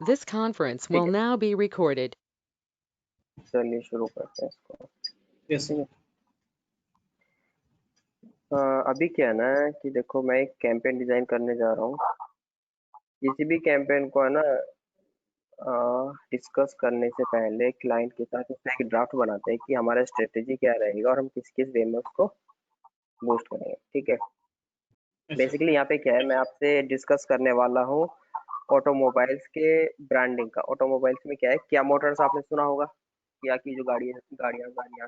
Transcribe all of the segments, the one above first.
This conference ठीक will है, now be recorded. चलिए शुरू करते हैं इसको। Yes sir. अभी क्या है ना कि देखो, मैं एक कैंपेन डिजाइन करने जा रहा हूँ। किसी भी कैंपेन को है ना डिस्कस करने से पहले क्लाइंट के साथ उसका एक ड्राफ्ट बनाते हैं कि हमारा स्ट्रेटेजी क्या रहेगा और हम किस किस वे में उसको बूस्ट करेंगे। ठीक है, बेसिकली यहाँ पे क्या है, मैं आपसे डिस्कस करने वाला हूँ ऑटोमोबाइल्स के ब्रांडिंग का। ऑटोमोबाइल्स में क्या है, किया मोटर्स आपने सुना होगा, किया की जो गाड़ियाँ गाड़ियाँ गाड़ियाँ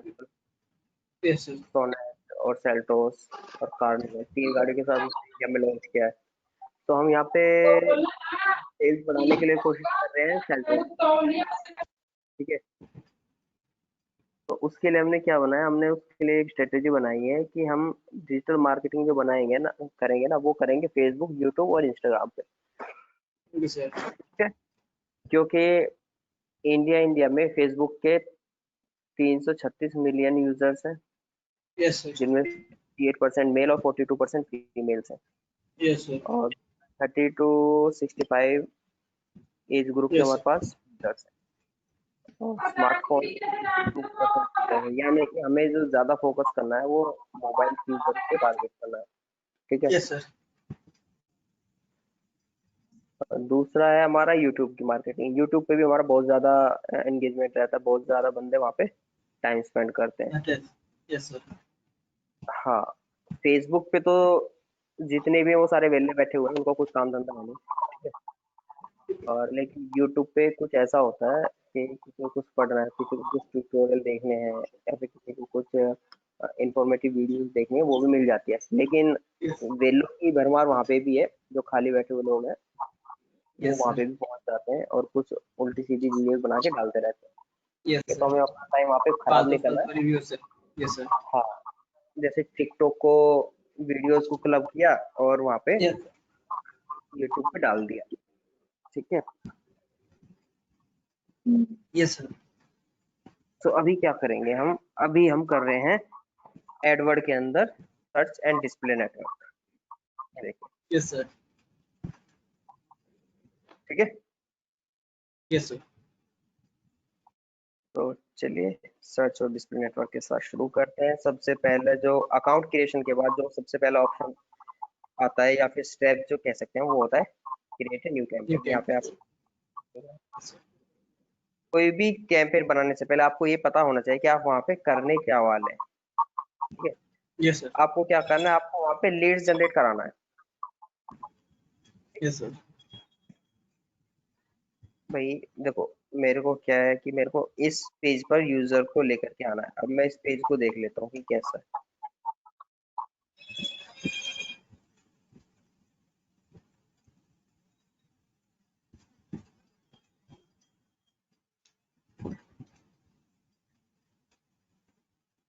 यस सर। सोनेट और सेल्टोस और कार्निवल, 3 गाड़ियों के साथ इंडिया में लॉन्च किया है। तो हम यहाँ पे सेल्स बढ़ाने के लिए कोशिश कर रहे हैं सेल्टोस। ठीक है, तो उसके लिए हमने क्या बनाया, हमने उसके लिए एक स्ट्रेटेजी बनाई है कि हम डिजिटल मार्केटिंग जो बनाएंगे ना करेंगे ना, वो करेंगे फेसबुक, यूट्यूब और इंस्टाग्राम पे। Yes sir. ठीक है, क्योंकि इंडिया में फेसबुक के 336 मिलियन यूजर्स हैं, यस सर। जिनमें 8% मेल और 42% फीमेल्स हैं, यस सर। और 30 to 65 एज ग्रुप के यस हमारे पास यूजर्स हैं। स्मार्टफोन 2% है, यानी कि हमें जो ज्यादा फोकस करना है वो मोबाइल यूजर को टारगेट करना है। ठीक है, यस सर। दूसरा है हमारा यूट्यूब की मार्केटिंग। यूट्यूब पे भी हमारा बहुत ज्यादा एंगेजमेंट रहता है, बहुत ज्यादा बंदे वहाँ पे टाइम स्पेंड करते हैं। Yes sir. हाँ, फेसबुक पे तो जितने भी हैं वो सारे वेले बैठे हुए हैं, उनको कुछ काम धंधा है नहीं। ठीक है, और लेकिन यूट्यूब पे कुछ ऐसा होता है कि किसी को कुछ पढ़ना है, किसी को कुछ ट्यूटोरियल देखने हैं, या फिर किसी को कुछ इंफॉर्मेटिव वीडियोस देखनी है, वो भी मिल जाती है। लेकिन वेलों की भरमार वहाँ पे भी है, जो खाली बैठे हुए लोग हैं वो यस वहाँ सर। पे भी पहुँच जाते हैं और कुछ उल्टी सीधी वीडियोस बना के डालते रहते हैं। यस ठीक है, तो सर। हमें अपना टाइम वहाँ पे खराब फालतू नहीं करना है। फालतू रिव्यू सर। Yes sir. हाँ, जैसे टिकटॉक को वीडियोस को क्लब किया और वहाँ पे यस यूट्यूब पे डाल दिया। ठीक है, यस सर। तो अभी क्या करेंगे हम, अभी हम कर रहे हैं एडवर्ड के अंदर सर्च एंड डिस्प्ले नेटवर्क। देखिए, यस सर। ठीक है, यस सर। तो चलिए सर्च और डिस्प्ले नेटवर्क के साथ शुरू करते हैं। सबसे पहले जो अकाउंट क्रिएशन के बाद जो सबसे पहला ऑप्शन आता है, या फिर स्टेप जो कह सकते हैं, वो होता है create a new new campaign. यहाँ पे आप कैंपेन। कोई भी कैंपेन बनाने से पहले आपको ये पता होना चाहिए कि आप वहाँ पे करने क्या वाले हैं। ठीक है, यस सर। आपको क्या करना है, आपको वहाँ पे लीड्स जनरेट कराना है। Yes sir. भाई देखो, मेरे को क्या है कि मेरे को इस पेज पर यूजर को लेकर के आना है। अब मैं इस पेज को देख लेता हूँ कि कैसा है।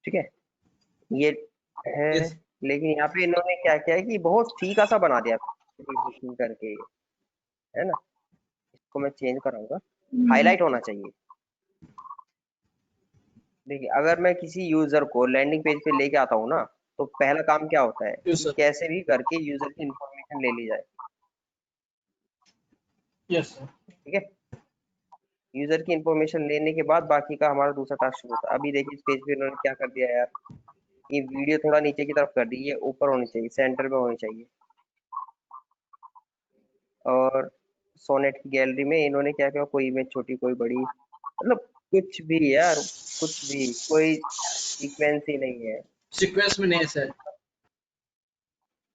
ठीक है, ये है, यस लेकिन यहाँ पे इन्होंने क्या किया है कि बहुत फीका सा बना दिया बुकिंग करके, है ना। इसको मैं चेंज कराऊंगा, हाईलाइट होना चाहिए। देखिए, अगर मैं किसी यूजर को लैंडिंग पेज पे लेके आता हूँ ना, तो पहला काम क्या होता है यस कि सर। कैसे भी करके यूजर की इंफॉर्मेशन ले ली जाए। Yes sir. ठीक है, यूजर की इंफॉर्मेशन लेने के बाद बाकी का हमारा दूसरा टास्क शुरू होता है। अभी देखिए इस पेज पे इन्होंने क्या कर दिया यार, ये वीडियो थोड़ा नीचे की तरफ कर दी, ये ऊपर होनी चाहिए, सेंटर में होनी चाहिए। और सोनेट की गैलरी में इन्होंने क्या किया, कोई इमेज छोटी कोई बड़ी, मतलब कुछ भी यार, कुछ भी, कोई सीक्वेंस ही नहीं है। सीक्वेंस में नहीं है सर।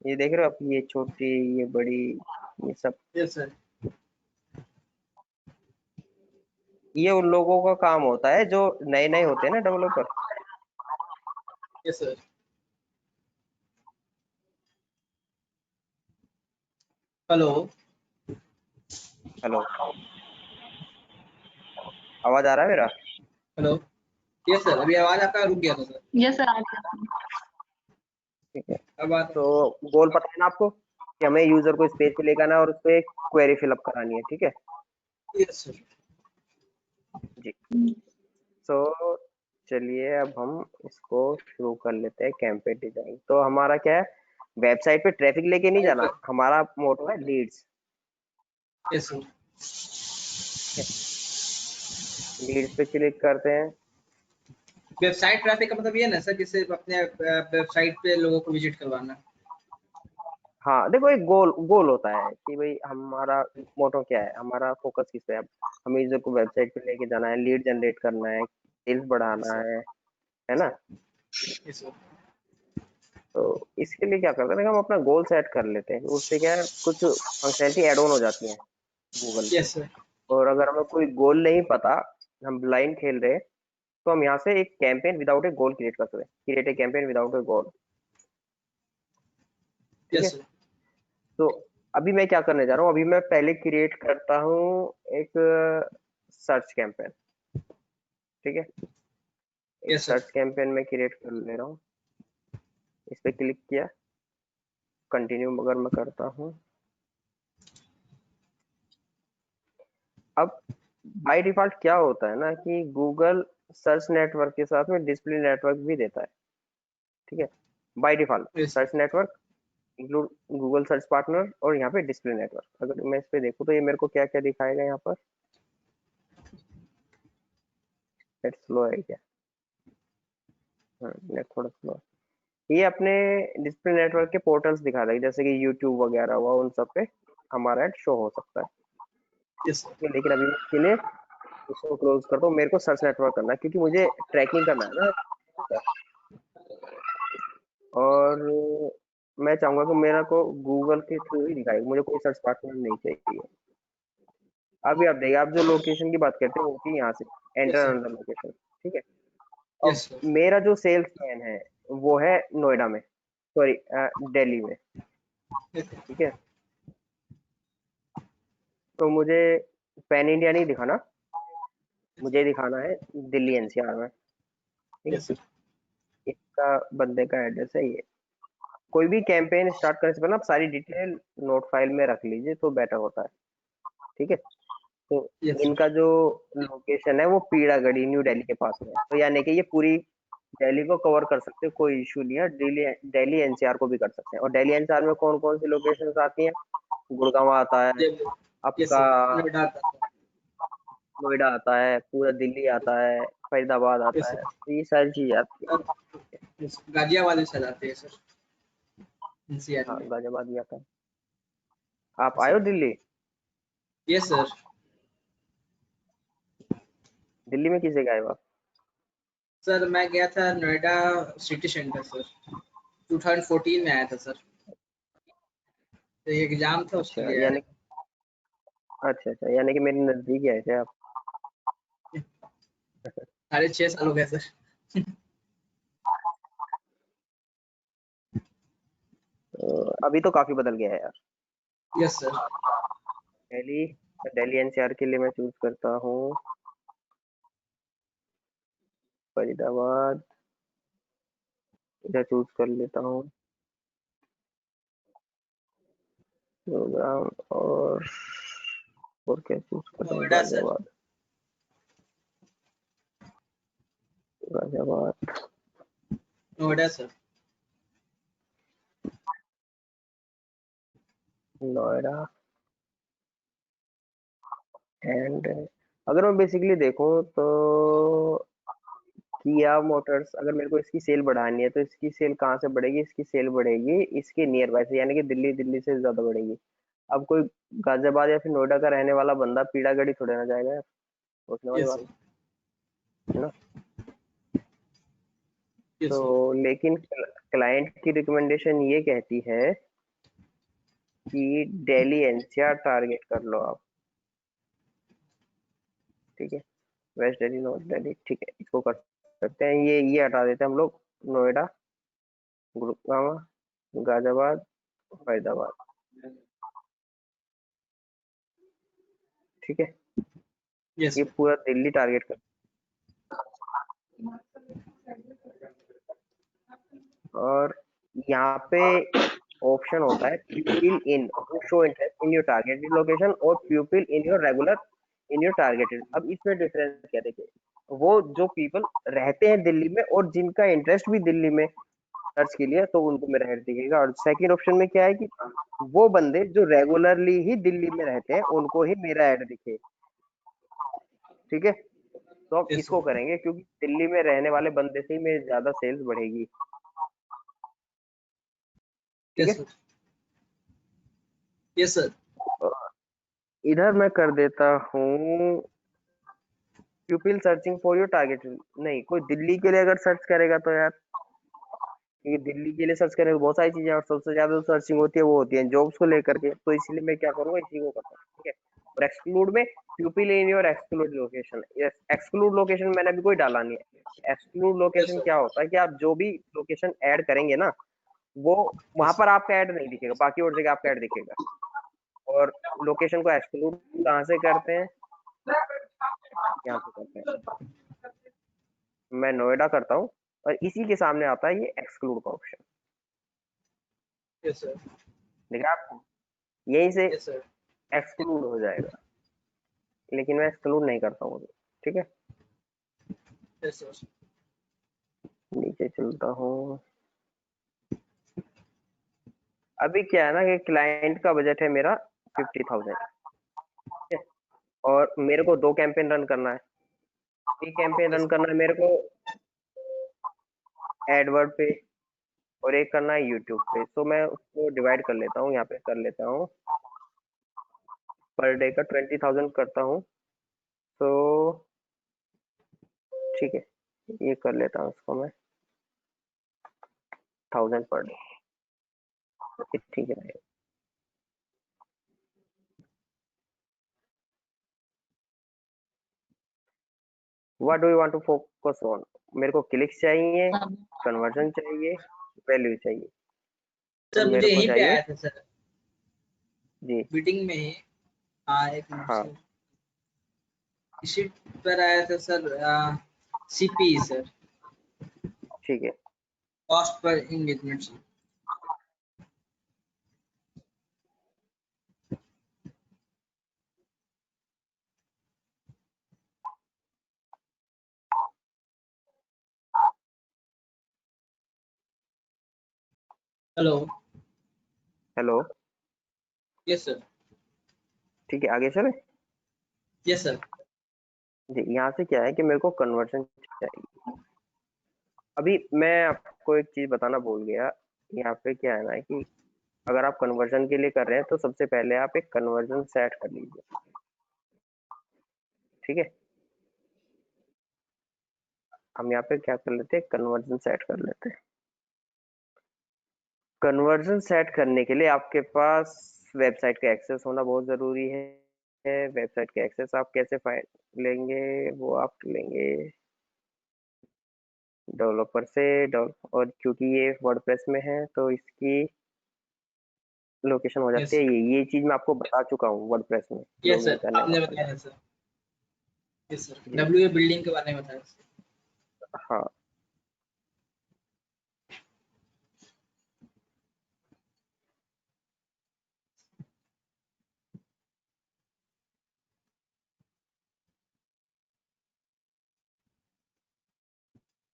ये देख रहे हो आप, ये छोटी ये बड़ी, ये सब, यस सर। ये उन लोगों का काम होता है जो नए नए होते हैं ना, developer. Yes sir. Hello. Hello, आवाज आ रहा है मेरा? हेलो। यस सर, अभी आवाज आपका रुक गया था सर। यस सर, आ गया। ठीक है, अब बात। तो गोल पता है ना आपको कि हमें यूजर को इस पेज पे लेकर आना है और उस पर एक क्वेरी फिलअप करानी है। ठीक है यस सर। जी, तो चलिए अब हम इसको शुरू कर लेते हैं कैंपेन डिजाइन। तो हमारा क्या है, वेबसाइट पे ट्रैफिक लेके नहीं जाना, हमारा मोटो है लीड्स। Yes sir. लीड्स पे क्लिक करते हैं। वेबसाइट ट्रैफिक का मतलब ये ना सर कि सिर्फ अपने वेबसाइट पे लोगों को विजिट करवाना। हाँ देखो, एक गोल गोल होता है कि भाई हमारा मोटो क्या है, हमारा फोकस किस पे है। हमें यूजर को वेबसाइट पे लेके जाना है, लीड जनरेट करना है, सेल्स बढ़ाना है ना। Yes sir. तो इसके लिए क्या करते हैं, हम अपना गोल सेट कर लेते हैं। उससे क्या है, कुछ फंक्शनलिटी ऐड ऑन हो जाती है गूगल पे। Yes sir. और अगर हमें कोई गोल नहीं पता, हम ब्लाइंड खेल रहे हैं, तो हम यहाँ से एक campaign without a goal create कर सकते हैं। Create a campaign without a goal. ठीक है। Yes sir. तो अभी मैं क्या करने जा रहा हूँ, अभी मैं पहले क्रिएट करता हूँ एक सर्च कैंपेन। ठीक है। एक यस सर। सर्च कैंपेन में क्रिएट कर ले रहा हूँ। इस पे क्लिक किया, कंटिन्यू अगर मैं करता हूँ। अब बाय डिफॉल्ट क्या होता है ना कि गूगल सर्च नेटवर्क के साथ में डिस्प्ले नेटवर्क भी देता है। ठीक है। By default yes sir. Search network include Google search partner और यहाँ पे डिस्प्ले नेटवर्क। अगर मैं इस पे देखूँ तो ये मेरे को क्या क्या दिखाएगा यहाँ पर। नेट स्लो है क्या? नेट थोड़ा स्लो। ये अपने डिस्प्ले नेटवर्क के पोर्टल्स दिखा देगा, जैसे कि यूट्यूब वगैरह हुआ, उन सब पे हमारा एड शो हो सकता है। Yes sir. लेकिन अभी मैं इसके लिए इसको क्लोज करता हूँ। मेरे को सर्च नेटवर्क करना है क्योंकि मुझे ट्रैकिंग करना है ना। और मैं चाहूंगा कि मेरा को गूगल के थ्रू ही दिखाएगा, मुझे कोई सर्च पार्टनर नहीं चाहिए। अभी आप देखिए, आप जो लोकेशन की बात करते हैं वो थी यहाँ से yes enter sir. Another location. ठीक है। अब यस सर। मेरा जो सेल्स मैन है वो है नोएडा में, सॉरी दिल्ली में। ठीक है। तो मुझे पैन इंडिया नहीं दिखाना, मुझे दिखाना है दिल्ली एनसीआर में। ठीक है। Yes sir. इसका बंदे का एड्रेस है ये। कोई भी कैंपेन स्टार्ट करने से पहले आप सारी डिटेल नोट फाइल में रख लीजिए तो बेटर होता है। ठीक है। तो यस सर। इनका जो लोकेशन है वो पीड़ागढ़ी न्यू दिल्ली के पास में है। तो यानी कि ये पूरी दिल्ली को कवर कर सकते हैं, कोई इशू नहीं है। दिल्ली दिल्ली एनसीआर को भी कर सकते हैं। और दिल्ली एनसीआर में कौन कौन सी लोकेशन आती हैं? गुड़गांव आता है यस आपका, सर। नोएडा। नोएडा आता है, पूरा दिल्ली आता है, फरीदाबाद आता यस है, सर। तो ये सारी चीजें आती है। गाजियाबाद में चल आते हैं सर एनसीआर हाँ में। गाजियाबाद भी आता है। आप यस आए हो sir. Delhi? Yes sir. Delhi में किस जगह आए हो आप? सर मैं गया था नोएडा सिटी सेंटर सर, 2014 में आया था सर। तो एक एग्जाम था उसके अच्छा लिए आया यानी, अच्छा अच्छा, यानी कि मेरे नजदीक ही आए थे आप। था। 6.5 साल हो गया सर। तो अभी तो काफी बदल गया है यार yes sir. Delhi. Delhi NCR के लिए मैं चूज करता हूँ फरीदाबाद। इधर चूज कर लेता हूँ गुरुग्राम। और क्या चूज कर रहा हूँ? Noida sir. Ghaziabad. Ghaziabad, Noida sir. Noida. And अगर मैं बेसिकली देखूं तो किया मोटर्स, अगर मेरे को इसकी सेल बढ़ानी है तो इसकी सेल कहाँ से बढ़ेगी? इसकी सेल बढ़ेगी इसके नियर बाय से, यानी कि दिल्ली दिल्ली से ज्यादा बढ़ेगी। अब कोई गाजियाबाद या फिर नोएडा का रहने वाला बंदा पीड़ागढ़ी थोड़े ना जाएगा यार, सोचने वाली यस बात सर। है ना। यस तो सर। लेकिन क्लाइंट की रिकमेंडेशन ये कहती है कि दिल्ली एनसीआर टारगेट कर लो आप। ठीक है। वेस्ट दिल्ली नॉर्थ दिल्ली, ठीक है, इसको कर सकते हैं। ये हटा देते हैं हम लोग। नोएडा, गुड़गांव, गाजियाबाद, फरीदाबाद। ठीक है। यस ये सर। पूरा दिल्ली टारगेट कर। और यहाँ पे ऑप्शन होता है pupil in who show interest in your targeted location और pupil in your regular in your targeted। अब इसमें डिफरेंस क्या देखिए, वो जो पीपल रहते हैं दिल्ली में और जिनका इंटरेस्ट भी दिल्ली में सर्च के लिए, तो उनको मेरा ऐड दिखेगा। और सेकंड ऑप्शन में क्या है कि वो बंदे जो रेगुलरली ही दिल्ली में रहते हैं उनको ही मेरा ऐड दिखे। ठीक है, तो अब यस इसको सर। करेंगे क्योंकि दिल्ली में रहने वाले बंदे से ही मेरी ज्यादा सेल्स बढ़ेगी। ठीक यस है, सर। Yes sir. और इधर मैं कर देता हूँ प्यूपिल सर्चिंग फॉर योर टारगेट। नहीं, कोई दिल्ली के लिए अगर सर्च करेगा तो यार, क्योंकि दिल्ली के लिए सर्च करेंगे तो बहुत सारी चीजें और सबसे ज्यादा सर्चिंग होती है वो होती है जॉब्स को लेकर के, तो इसलिए मैं क्या करूंगा, इसी को करता हूँ। ठीक है, और एक्सक्लूड में प्यूपिल in your exclude location. Exclude location मैंने अभी कोई डाला नहीं है। Exclude yes location sir. क्या होता है कि आप जो भी लोकेशन ऐड करेंगे ना, वो वहां यस पर आपका ऐड नहीं दिखेगा, बाकी और जगह आपका ऐड दिखेगा। और लोकेशन को एक्सक्लूड कहाँ से करते हैं, यहाँ से करते हैं। मैं नोएडा करता हूँ और इसी के सामने आता है ये एक्सक्लूड का ऑप्शन। Yes sir. देखा आपको, यहीं से यस सर। एक्सक्लूड हो जाएगा, लेकिन मैं एक्सक्लूड नहीं करता हूँ अभी। ठीक है, यस सर। नीचे चलता हूँ। अभी क्या है ना कि क्लाइंट का बजट है मेरा 50,000। ठीक है, और मेरे को 2 कैंपेन रन करना है। एक कैंपेन रन करना है मेरे को एडवर्ड पे, और एक करना है यूट्यूब पे। तो मैं उसको डिवाइड कर लेता हूँ, यहाँ पे कर लेता हूँ पर डे का 20,000 करता हूँ। तो ठीक है, ये कर लेता हूँ उसको मैं 1000 पर डे। ठीक है, what do you want to focus on. मेरे को क्लिक्स चाहिए, कन्वर्जन चाहिए, वैल्यू चाहिए। तो सर मुझे मेरे को यहीं पे चाहिए आया था सर, जी, मीटिंग में ही। हाँ एक मिनट हाँ सर, इसी पर आया था सर। सीपी सर, ठीक है, cost per engagement. Hello. Hello, yes sir. ठीक है, आगे चले। Yes sir. जी, यहाँ से क्या है कि मेरे को कन्वर्जन चाहिए। अभी मैं आपको एक चीज बताना भूल गया, यहाँ पे क्या है ना कि अगर आप कन्वर्जन के लिए कर रहे हैं तो सबसे पहले आप एक कन्वर्जन सेट कर लीजिए। ठीक है, हम यहाँ पे क्या कर लेते हैं, कन्वर्जन सेट कर लेते हैं। कन्वर्जन सेट करने के लिए आपके पास वेबसाइट का एक्सेस होना बहुत जरूरी है। वेबसाइट का एक्सेस आप कैसे लेंगे, वो आप लेंगे डेवलपर से। और क्योंकि ये वर्डप्रेस में है तो इसकी लोकेशन हो जाती यस। है ये चीज मैं आपको बता चुका हूँ वर्डप्रेस में यस लॉगिन सर, करने का आपने पहले। बताया था सर। यस सर, जी, डब्ल्यू ए बिल्डिंग के बारे में बताया सर। हाँ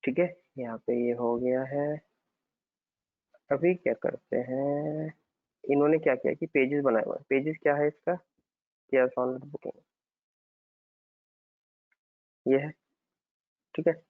ठीक है, यहाँ पे ये हो गया है। अभी क्या करते हैं, इन्होंने क्या किया कि पेजेस बनाए हुए हैं। पेजेस क्या है इसका, क्या ऑन बुकिंग, ये है। ठीक है,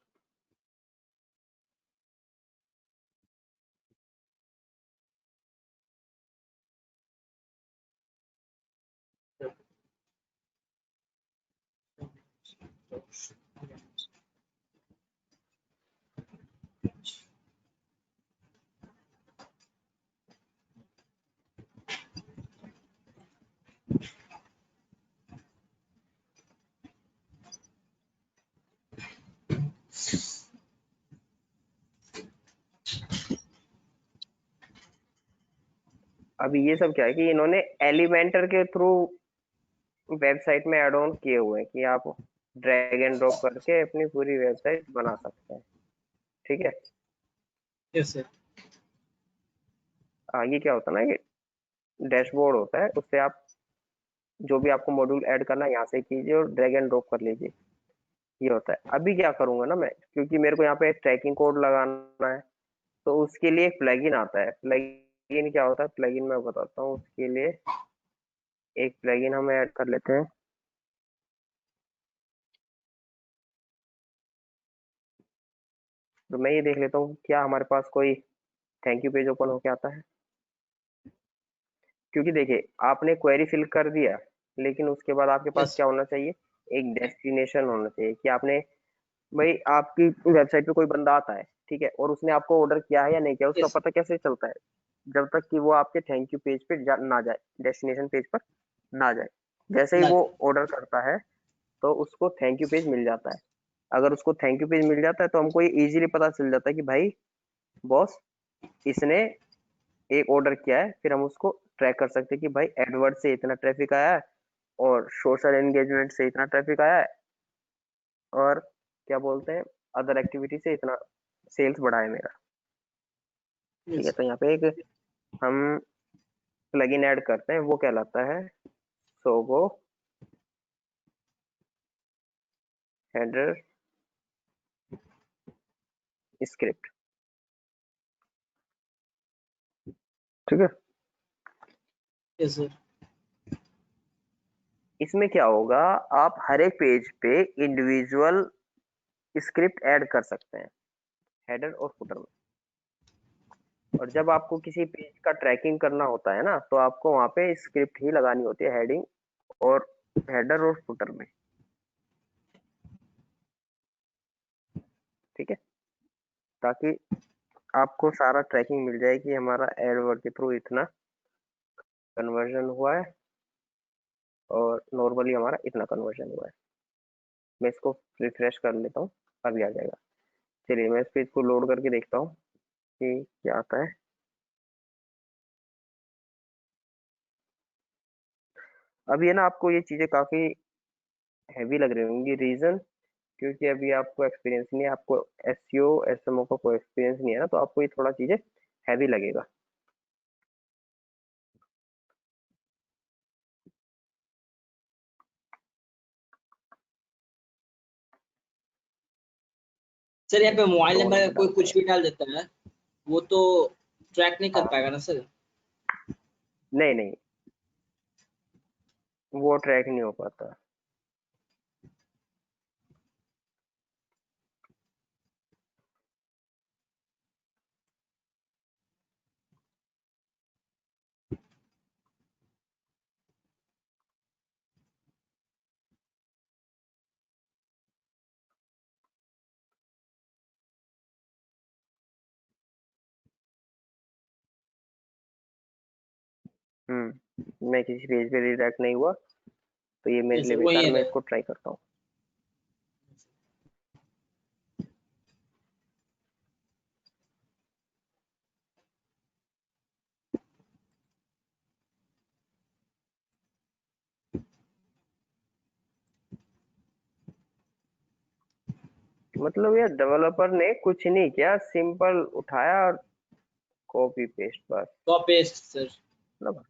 अभी ये सब क्या है कि इन्होंने एलिमेंटर के थ्रू वेबसाइट में ऐड ऑन किए हुए हैं कि आप ड्रैग एंड ड्रॉप करके अपनी पूरी वेबसाइट बना सकते हैं। ठीक है, यस सर। ये क्या होता है ना, ये डैशबोर्ड होता है, उससे आप जो भी आपको मॉड्यूल ऐड करना है यहाँ से कीजिए और ड्रैग एंड ड्रॉप कर लीजिए। ये होता है। अभी क्या करूंगा ना मैं, क्योंकि मेरे को यहाँ पे एक ट्रैकिंग कोड लगाना है, तो उसके लिए एक प्लगइन आता है। प्लगइन क्या होता है, प्लगइन मैं बताता हूँ। उसके लिए एक प्लगइन हम ऐड कर लेते हैं, तो मैं ये देख लेता हूँ क्या हमारे पास कोई थैंक यू पेज ओपन होके आता है। क्योंकि देखिए आपने क्वेरी फिल कर दिया, लेकिन उसके बाद आपके पास यस। क्या होना चाहिए, एक डेस्टिनेशन होना चाहिए कि आपने, भाई आपकी वेबसाइट पे कोई बंदा आता है, ठीक है, और उसने आपको ऑर्डर किया है या नहीं किया, उसका यस। पता कैसे चलता है, जब तक कि वो आपके थैंक यू पेज पे ना जाए, डेस्टिनेशन पेज पर ना जाए। जैसे ही ना। वो ऑर्डर करता है तो उसको थैंक यू पेज मिल जाता है। अगर उसको थैंक यू पेज मिल जाता है तो हमको ये इजीली पता चल जाता है कि भाई बॉस इसने एक ऑर्डर किया है, फिर हम उसको ट्रैक कर सकते हैं कि भाई एडवर्ड से इतना ट्रैफिक आया है, और सोशल एंगेजमेंट से इतना ट्रैफिक आया है, और क्या बोलते हैं, अदर एक्टिविटी से इतना सेल्स बढ़ा है मेरा। ठीक है, यस। तो यहाँ पे एक हम प्लगइन ऐड करते हैं, वो कहलाता है सोगो हेडर स्क्रिप्ट। ठीक है, यस सर। इसमें क्या होगा, आप हर एक पेज पे इंडिविजुअल स्क्रिप्ट ऐड कर सकते हैं हेडर और फुटर में। और जब आपको किसी पेज का ट्रैकिंग करना होता है ना, तो आपको वहां पे स्क्रिप्ट ही लगानी होती है हेडिंग और हेडर और फुटर में। ठीक है, ताकि आपको सारा ट्रैकिंग मिल जाए कि हमारा एडवर्ड के थ्रू इतना कन्वर्जन हुआ है और नॉर्मली हमारा इतना कन्वर्जन हुआ है। मैं इसको रिफ्रेश कर लेता हूँ, अभी आ जाएगा। चलिए मैं इस पेज को लोड करके देखता हूँ कि क्या आता है। अब ये ना आपको ये चीजें काफी हैवी लग रही होंगी, रीजन क्योंकि अभी आपको एक्सपीरियंस नहीं है, आपको एसईओ एसएमओ का कोई एक्सपीरियंस नहीं है ना, तो आपको ये थोड़ा चीजें हैवी लगेगा। सर यहाँ पे मोबाइल टोन नंबर में कोई डालते कुछ हैं। भी डाल देता है, वो तो ट्रैक नहीं कर पाएगा ना सर? नहीं नहीं, वो ट्रैक नहीं हो पाता। मैं किसी पेज पे रिडायरेक्ट नहीं हुआ, तो ये मेरे यस लिए सर, वही बेकार, है मैं सर। इसको ट्राई करता हूँ। मतलब ये डेवलपर ने कुछ नहीं किया, सिंपल उठाया और कॉपी पेस्ट बस। Copy paste sir. मतलब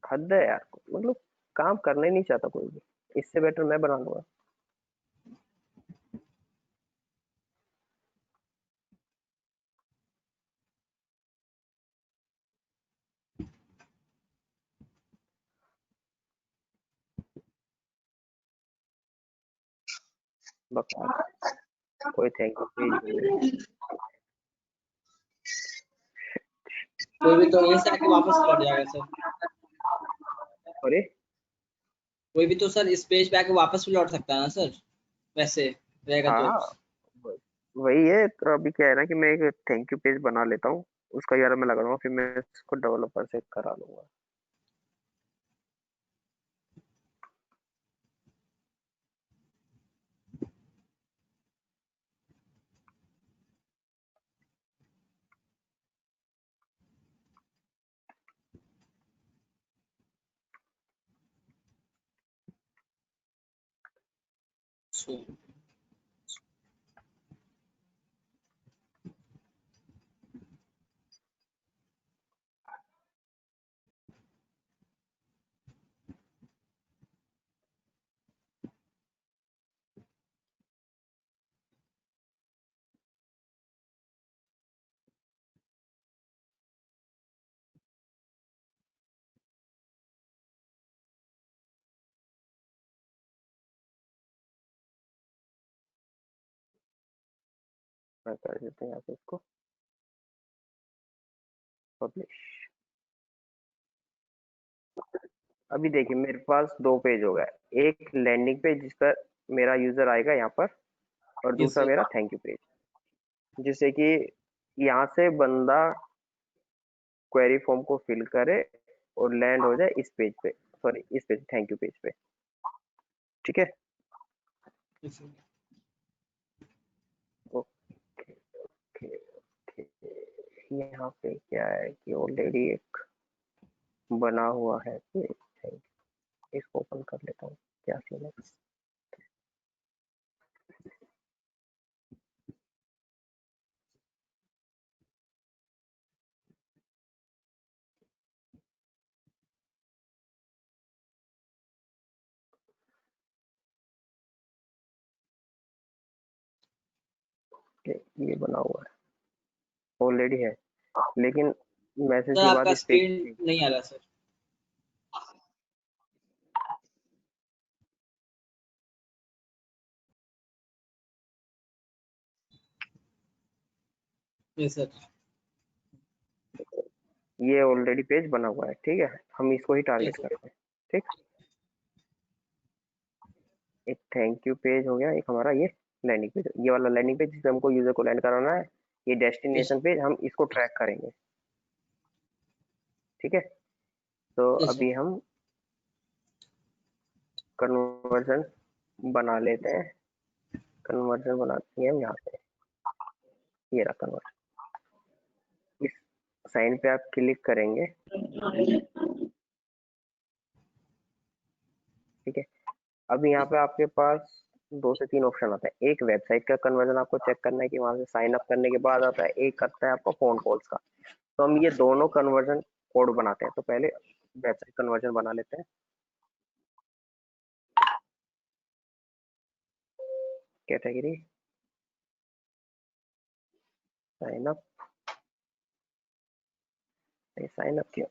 हद है यार, मतलब काम करना ही नहीं चाहता कोई भी, इससे बेटर मैं बना लूंगा। बकवास, कोई थैंक यू पेज नहीं है। कोई भी तो यहीं से आके वापस लौट जाएगा सर। अरे कोई भी तो सर इस पेज पे आके वापस भी लौट सकता है ना सर, वैसे रहेगा तो। हाँ, वही वही है। तो अभी क्या है ना कि मैं एक थैंक यू पेज बना लेता हूँ, उसका यार मैं लगा दूंगा, फिर मैं इसको डेवलपर से करा लूंगा। So, मैं कर देता हूँ यहाँ पे इसको पब्लिश। अभी देखिए मेरे पास 2 पेज हो गए, एक लैंडिंग पेज जिस पर मेरा यूजर आएगा यहाँ पर, और यस दूसरा सर। मेरा थैंक यू पेज, जिससे कि यहाँ से बंदा क्वेरी फॉर्म को फिल करे और लैंड हो जाए इस पेज पे, सॉरी इस पेज थैंक यू पेज पे। ठीक है, yes sir. Okay okay okay. यहाँ पे क्या है कि ऑलरेडी एक बना हुआ है पेज, थैंक यू, इसको ओपन कर लेता हूँ, क्या सीन है। ये बना हुआ है, ऑलरेडी है, लेकिन मैसेज सर के बाद आपका इस पेज स्क्रीन नहीं आ रहा सर। Yes sir. ये ऑलरेडी पेज बना हुआ है। ठीक है, हम इसको ही टारगेट यस सर। करते हैं। ठीक, एक थैंक यू पेज हो गया, एक हमारा ये लैंडिंग पेज, ये वाला लैंडिंग पेज जिसमें हमको यूजर को लैंड कराना है, ये यस डेस्टिनेशन पेज, हम इसको ट्रैक करेंगे। ठीक है, तो यस सर। अभी हम कन्वर्जन बना लेते हैं, कन्वर्जन बनाते हैं हम यहाँ पे, ये रहा कन्वर्जन। इस साइन पे आप क्लिक करेंगे। ठीक है, अब यहाँ पे आपके पास 2 से 3 ऑप्शन आता है, एक वेबसाइट का कन्वर्जन आपको चेक करना है कि वहां से साइन अप करने के बाद आता है, एक करता है आपका फोन कॉल्स का। तो हम ये दोनों कन्वर्जन कोड बनाते हैं, तो पहले वेबसाइट कन्वर्जन बना लेते हैं। Category sign up, sign up किया,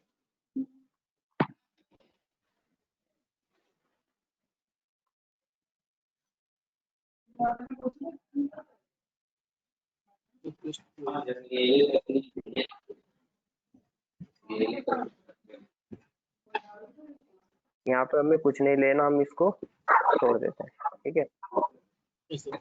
यहाँ पे हमें कुछ नहीं लेना, हम इसको छोड़ देते हैं। ठीक है, yes sir.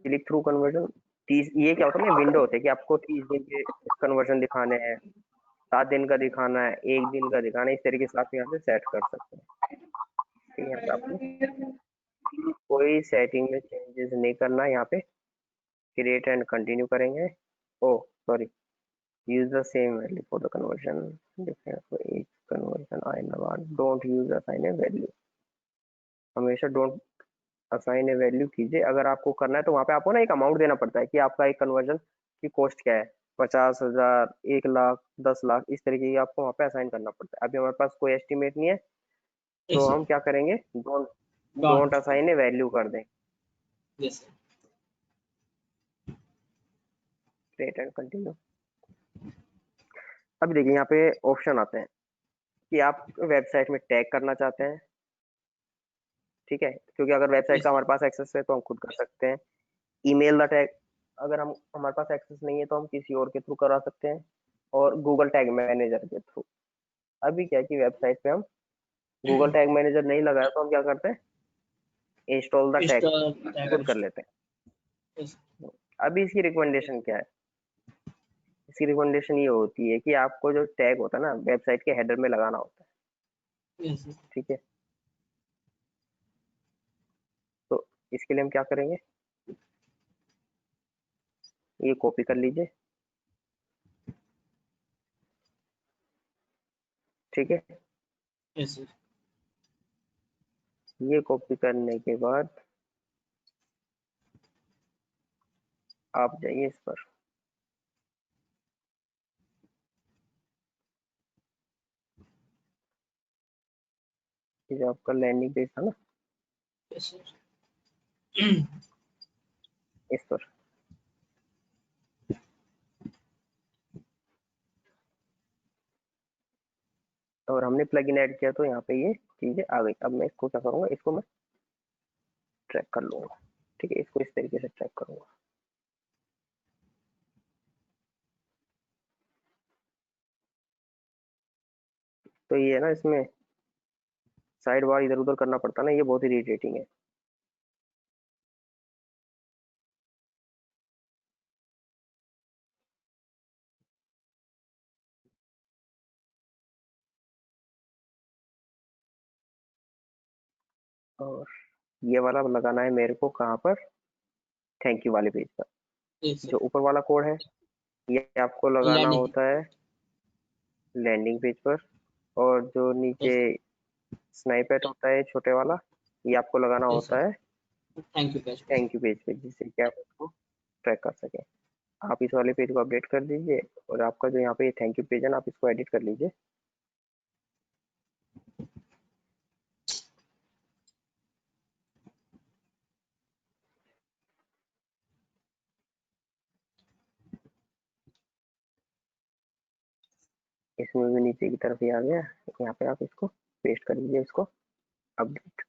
Click through conversion 30, ये क्या होता है ना, विंडो होती है कि आपको 30 दिन के कन्वर्जन दिखाने हैं, 7 दिन का दिखाना है, 1 दिन का दिखाना है, इस तरीके से आप यहाँ से सेट कर सकते हैं। ठीक है, यहाँ पे आपको कोई सेटिंग में चेंजेस नहीं करना है, यहाँ पे क्रिएट एंड कंटिन्यू करेंगे। ओ sorry, use the same value for the conversion, different for each conversion I never, don't use assign a value, हमेशा डोंट असाइन ए वैल्यू कीजिए। अगर आपको करना है तो वहाँ पे आपको ना एक अमाउंट देना पड़ता है कि आपका एक कन्वर्जन की कॉस्ट क्या है, 50,000, 1 लाख, 10 लाख, इस तरीके की आपको वहाँ पे असाइन करना पड़ता है। अभी हमारे पास कोई एस्टिमेट नहीं है, यस तो सर। हम क्या करेंगे, don't don't dot. Assign A value कर दें, yes sir. Create and continue. अभी देखिए यहाँ पे ऑप्शन आते हैं कि आप वेबसाइट में टैग करना चाहते हैं। ठीक है, क्योंकि अगर वेबसाइट यस का हमारे पास एक्सेस है तो हम खुद कर सकते हैं। ईमेल द टैग, अगर हम हमारे पास एक्सेस नहीं है तो हम किसी और के थ्रू करा सकते हैं, और गूगल टैग मैनेजर के थ्रू। अभी क्या है कि वेबसाइट पे हम गूगल टैग मैनेजर नहीं लगाया तो हम क्या करते हैं, इंस्टॉल द टैग इंस्टॉल खुद टैग। कर लेते यस। हैं। अभी इसकी रिकमेंडेशन क्या है, इसकी रिकमेंडेशन ये होती है कि आपको जो टैग होता है ना वेबसाइट के हेडर में लगाना होता है। Yes sir. ठीक है, तो इसके लिए हम क्या करेंगे, ये कॉपी कर लीजिए। ठीक है, यस सर। ये कॉपी करने के बाद आप जाइए इस पर, ये जो आपका लैंडिंग पेज था ना, यस सर। इस पर और हमने प्लगइन ऐड किया तो यहाँ पे ये चीजें आ गई। अब मैं इसको क्या करूंगा, इसको मैं ट्रैक कर लूंगा। ठीक है, इसको इस तरीके से ट्रैक करूंगा। तो ये है ना, इसमें साइड बार इधर उधर करना पड़ता ना, ये बहुत ही इरिटेटिंग है। और ये वाला लगाना है मेरे को कहाँ पर, थैंक यू वाले पेज पर। yes, sir. जो ऊपर वाला कोड है ये आपको लगाना Landing. होता है लैंडिंग पेज पर, और जो नीचे Yes, स्नाइपेट होता है छोटे वाला, ये आपको लगाना yes, होता sir. है Thank you, Cash. Thank you page पे, जिससे कि आप उसको ट्रैक कर सकें। आप इस वाले पेज को अपडेट कर दीजिए, और आपका जो यहाँ पे थैंक यू पेज है ना, आप इसको एडिट कर लीजिए। इसमें भी नीचे की तरफ ही आ गया, यहाँ पे आप इसको पेस्ट कर दीजिए, इसको अपडेट।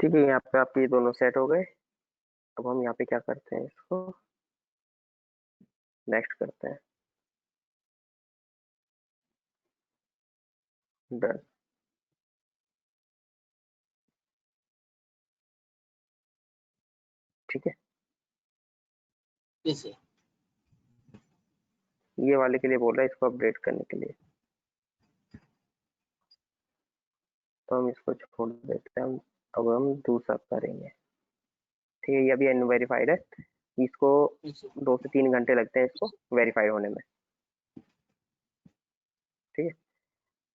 ठीक है, यहाँ पे आपके ये दोनों सेट हो गए। अब हम यहाँ पे क्या करते हैं, इसको नेक्स्ट करते हैं, डन। ठीक है, Yes, sir. ये वाले के लिए बोल रहा है इसको अपडेट करने के लिए, तो हम इसको छोड़ देते हैं। अब हम दूसरा करेंगे। ठीक है, ये अभी अनवेरिफाइड है, इसको Yes, sir. 2 से 3 घंटे लगते हैं इसको वेरीफाइड होने में। ठीक है, Yes,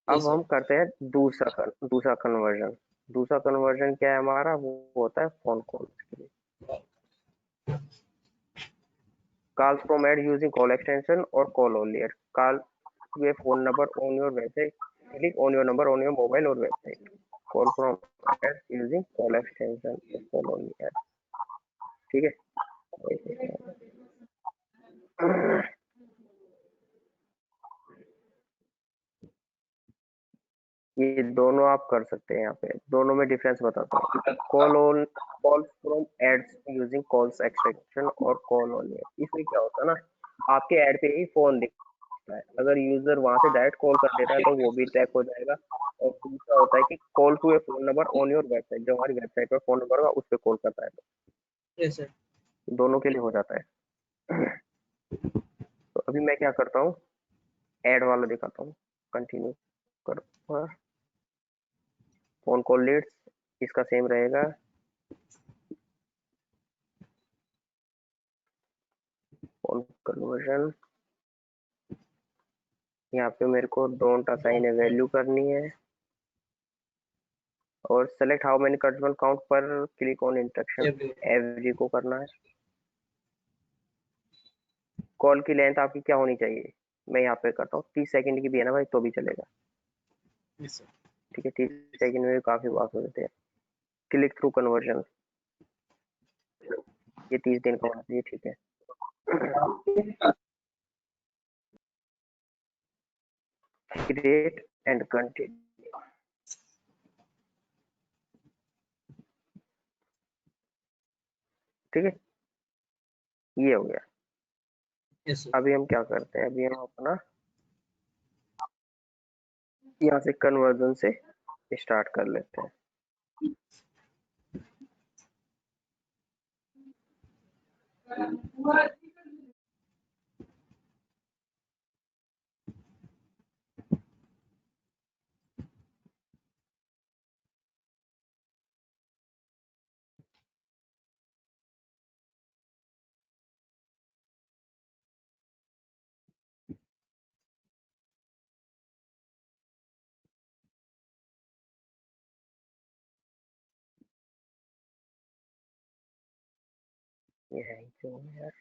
अब sir. हम करते हैं दूसरा कन्वर्जन। दूसरा कन्वर्जन क्या है हमारा, वो होता है फोन कॉल के लिए। Calls from ad using call extension or call only ad. Call to a phone number on your website. Click on your number on your mobile or website. Call from ad using call extension or call only ad. ठीक है, ये दोनों आप कर सकते हैं। यहाँ पे दोनों में डिफरेंस बताता हूँ। Call from ads using calls extension और कॉल ओनली एड। इसमें क्या होता है ना, आपके ऐड पे ही फोन दिखता है, अगर यूजर वहां से डायरेक्ट कॉल कर देता है तो वो भी ट्रैक हो जाएगा। और दूसरा होता है कि call to a phone number on your website, जो हमारी वेबसाइट पर फोन नंबर होगा उस पर कॉल करता है, Yes, sir. तो दोनों के लिए हो जाता है। तो अभी मैं क्या करता हूँ, ऐड वाला दिखाता हूँ, कंटिन्यू करो। फोन कॉल लीड्स इसका सेम रहेगा, फोन कन्वर्जन। यहाँ पे मेरे को डोंट असाइन ए वैल्यू करनी है, और select how many cuts count पर click on instruction Everywhere. Every को करना है। कॉल की लेंथ आपकी क्या होनी चाहिए, मैं यहाँ पे करता हूँ 30 सेकंड की भी है ना भाई तो भी चलेगा। Yes, sir. ठीक है, 30 सेकंड में भी काफी बात हो जाती है। क्लिक थ्रू कन्वर्जन, ये 30 दिन का होना चाहिए। ठीक है, क्रिएट एंड कंटिन्यू। ठीक है, ये हो गया। Yes, sir. अभी हम क्या करते हैं, अभी हम अपना यहाँ से कन्वर्जन से स्टार्ट कर लेते हैं। ये है क्यों यार,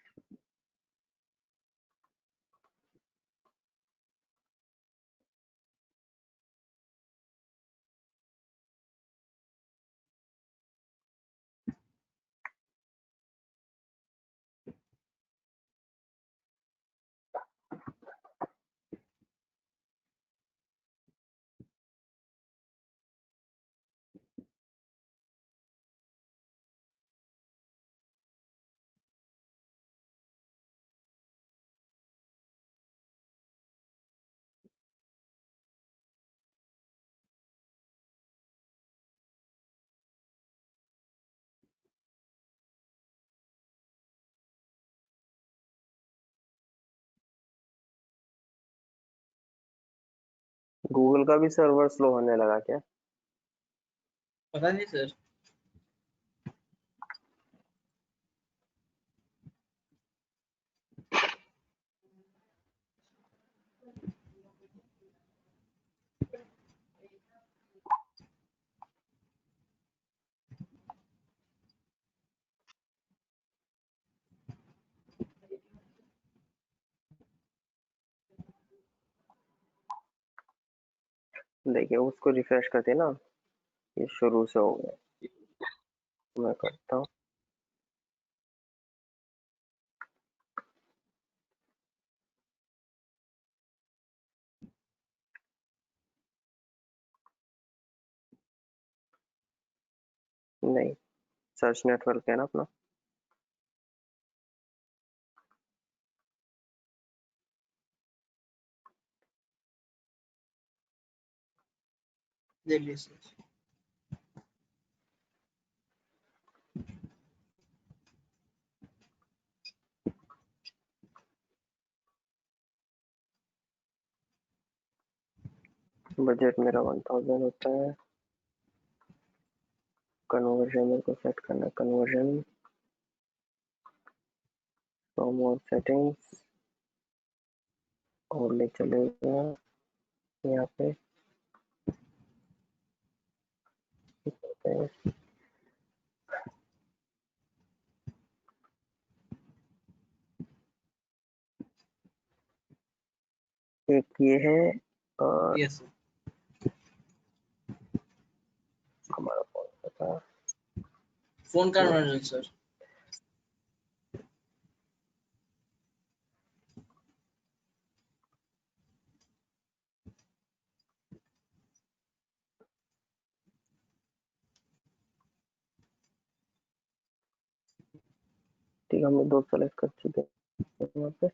गूगल का भी सर्वर स्लो होने लगा क्या? पता नहीं सर। देखिए उसको रिफ्रेश करते ना, ये शुरू से हो गया। मैं करता हूँ। नहीं, सर्च नेटवर्क है ना अपना। देख लीजिए सर। बजट मेरा 1000 होता है। कन्वर्जन मेरे को सेट करना है, कन्वर्जन फ्रॉम और सेटिंग्स, और ले चलेगा यहाँ पे। एक ये है, और यस सर। हमारा कौन सा था? Phone conversion sir. ठीक है, हमने दो सेलेक्ट कर चुके हैं यहाँ पे।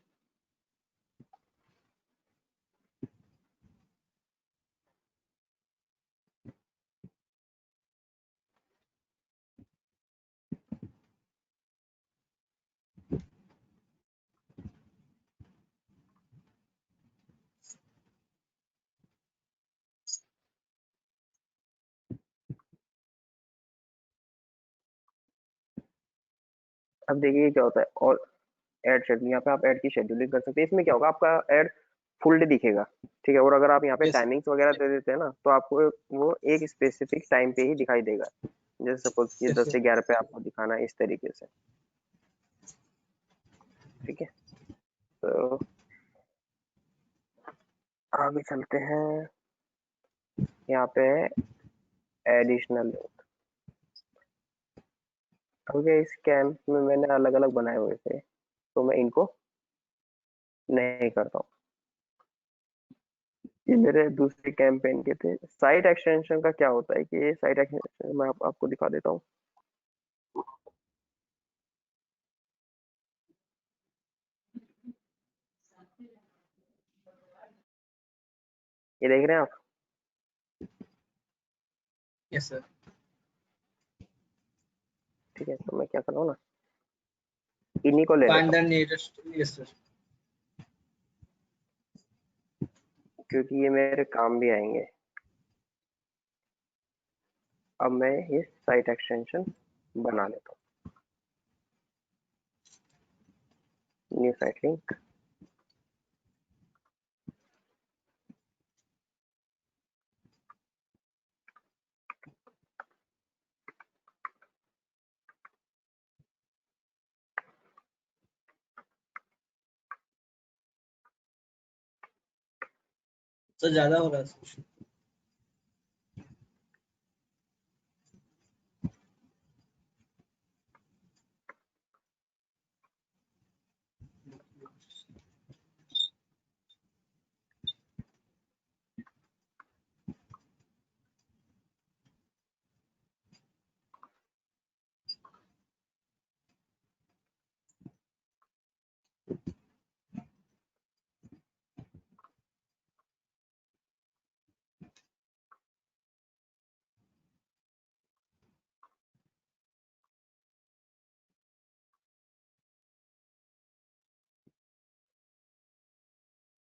अब देखिए क्या होता है, और ऐड शेड्यूल, यहाँ पे आप ऐड की शेड्यूलिंग कर सकते हैं। इसमें क्या होगा, आपका ऐड फुल डे दिखेगा, ठीक है। और अगर आप यहाँ पे यस सर। टाइमिंग्स वगैरह दे देते हैं ना, तो आपको वो एक स्पेसिफिक टाइम पे ही दिखाई देगा। जैसे सपोज कि यस 10 सर। से 11 पे आपको दिखाना है, इस तरीके से। ठीक है, तो आगे चलते हैं। यहाँ पे एडिशनल लिंक। अब ये इस कैंप में मैंने अलग अलग बनाए हुए थे, तो मैं इनको नहीं करता हूँ। ये मेरे दूसरे कैंपेन के थे। साइट एक्सटेंशन का क्या होता है कि ये साइट एक्सटेंशन मैं आपको दिखा देता हूँ। ये देख रहे हैं आप? Yes sir. ठीक है, तो मैं क्या कर रहा हूँ ना, इन्हीं को ले फाइंड लेता द हूँ, नियरेस्ट। Yes sir. क्योंकि ये मेरे काम भी आएंगे। अब मैं ये साइट एक्सटेंशन बना लेता हूँ, न्यू साइट लिंक। सर ज्यादा हो रहा है सर।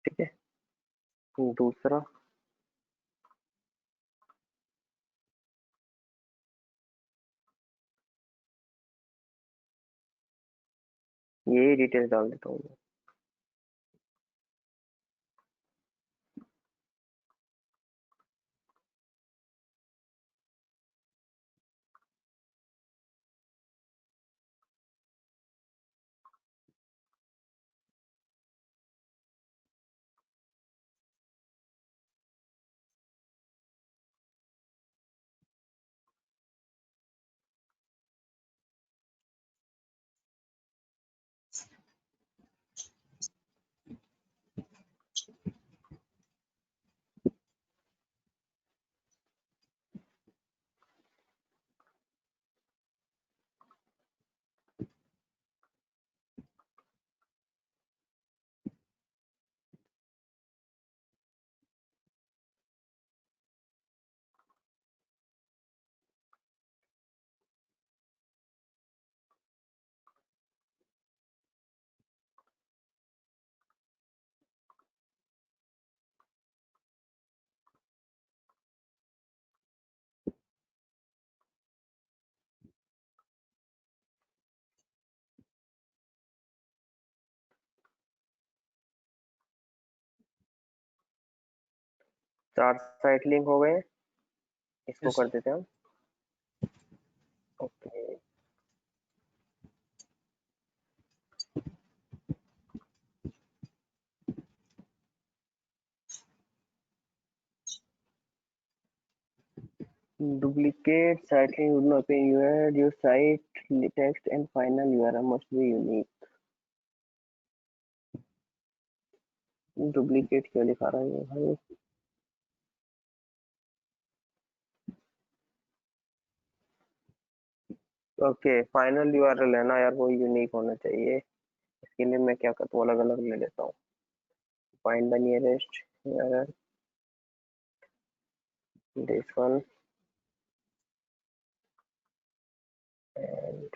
ठीक है, दूसरा ये डिटेल्स डाल देता हूँ मैं। चार साइट लिंक हो गए, इसको Yes, कर sir. देते हैं हम। Okay, duplicate site link would not appear anywhere. Your site text and final URL must be unique. Duplicate क्यों दिखा रहा है ये भाई? ओके, फाइनल यूआरएल है ना यार, वो यूनिक होना चाहिए। इसके लिए मैं क्या करता हूँ, अलग अलग ले लेता हूँ। Find the nearest URL, this one, and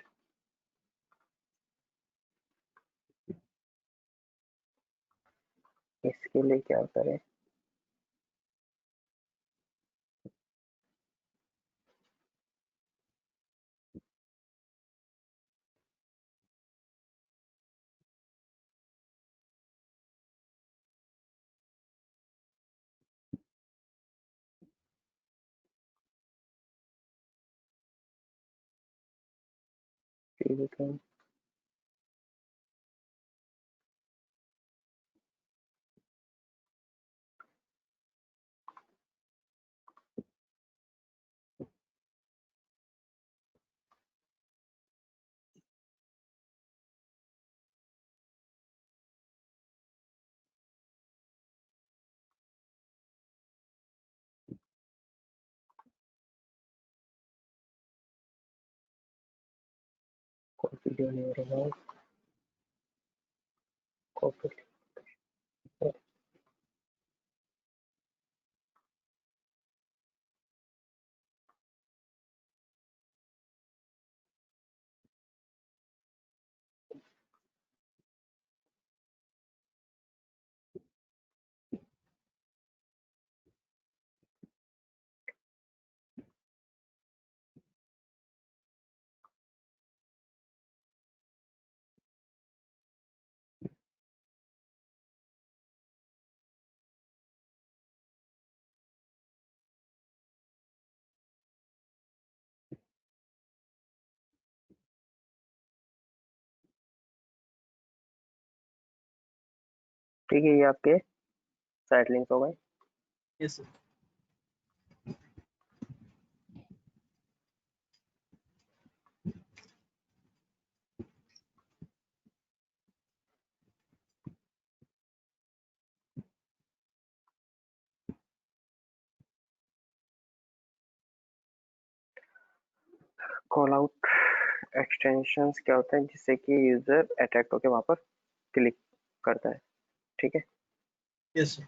इसके लिए क्या करें? ठीक है, कॉपी नहीं हो रहा है, कॉपी। ठीक है, ये आपके साइट लिंक हो गए। Yes, sir. Call out extensions क्या होता है, जिससे कि यूजर अट्रैक्ट होकर वहां पर क्लिक करता है। ठीक है, Yes, sir.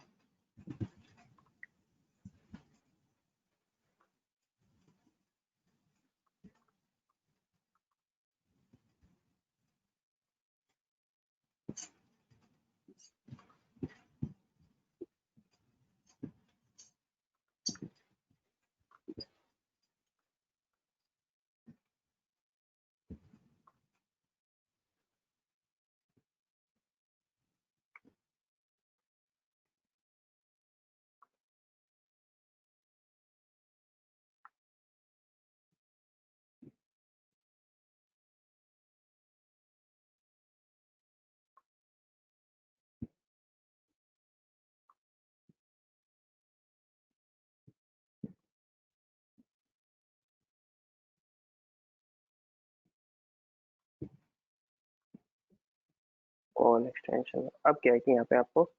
कॉल एक्सटेंशन, अब क्या है कि यहाँ पे आपको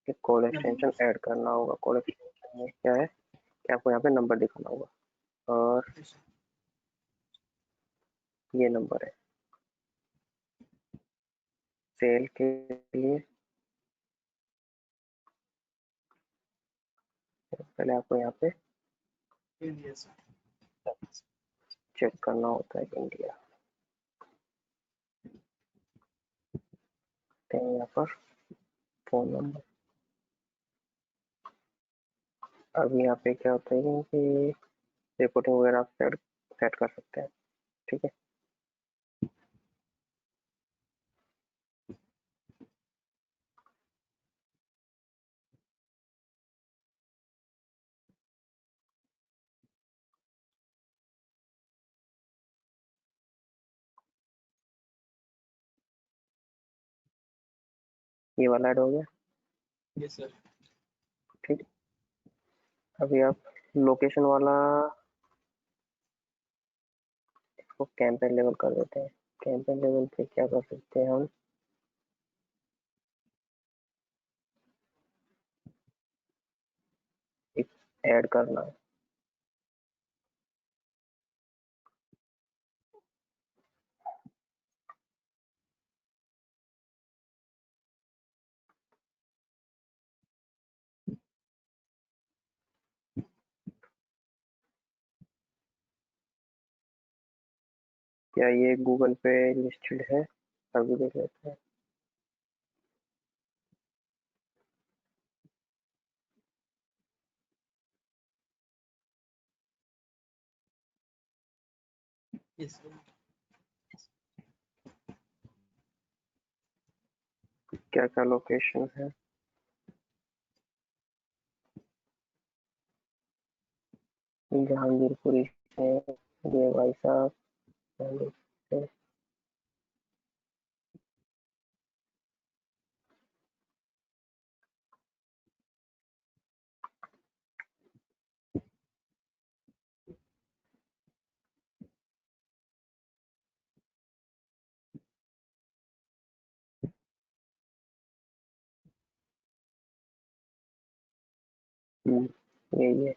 एक कॉल एक्सटेंशन ऐड करना होगा। कॉल एक्सटेंशन में क्या है कि आपको यहाँ पे नंबर दिखाना होगा, और ये नंबर है सेल के लिए। पहले आपको यहाँ पे चेक करना होता है इंडिया, यहाँ पर फोन नंबर। अब यहाँ पे क्या होता है कि रिपोर्टिंग वगैरह आप सेट कर सकते हैं, ठीक है। ये वाला ऐड हो गया, यस सर। ठीक। अभी आप लोकेशन वाला इसको कैंपेन लेवल कर देते हैं। कैंपेन लेवल पे क्या कर सकते हैं हम, ऐड करना है। क्या ये गूगल पे लिस्टेड है, अभी देख लेते हैं। Yes sir. क्या क्या लोकेशन है, जहांगीरपुरी है ये भाई साहब, जहांगीर से। यही है।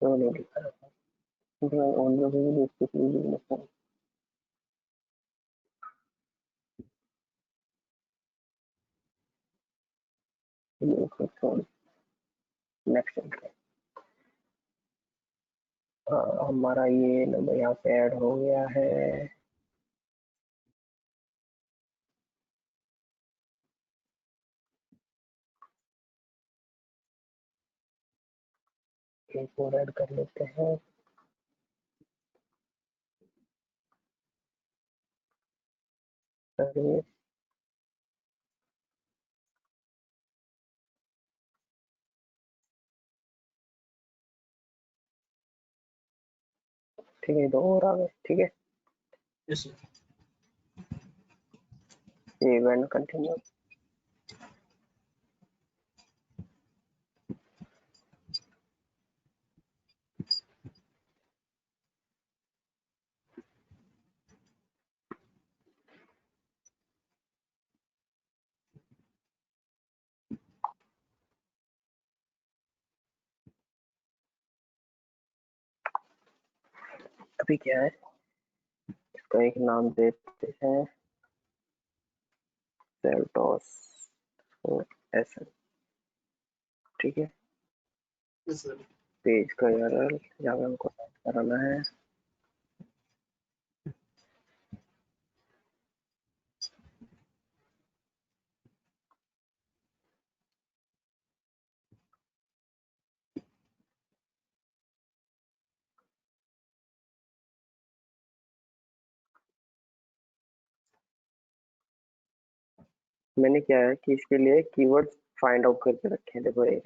तो नहीं दिखा रहा, on the way basically next हमारा ये नंबर यहाँ पे ऐड हो गया है। एक और ऐड कर लेते हैं, सर्विस। ठीक है, दो और आ गए, ठीक है। Yes sir. Event continue. अभी क्या है, इसका एक नाम देते हैं सेल्टोस और एसएन, ठीक है। Yes sir. पेज का यूआरएल यहाँ पे हमको सेट कराना है। मैंने क्या है कि इसके लिए कीवर्ड्स फाइंड आउट करके रखे हैं। देखो, ये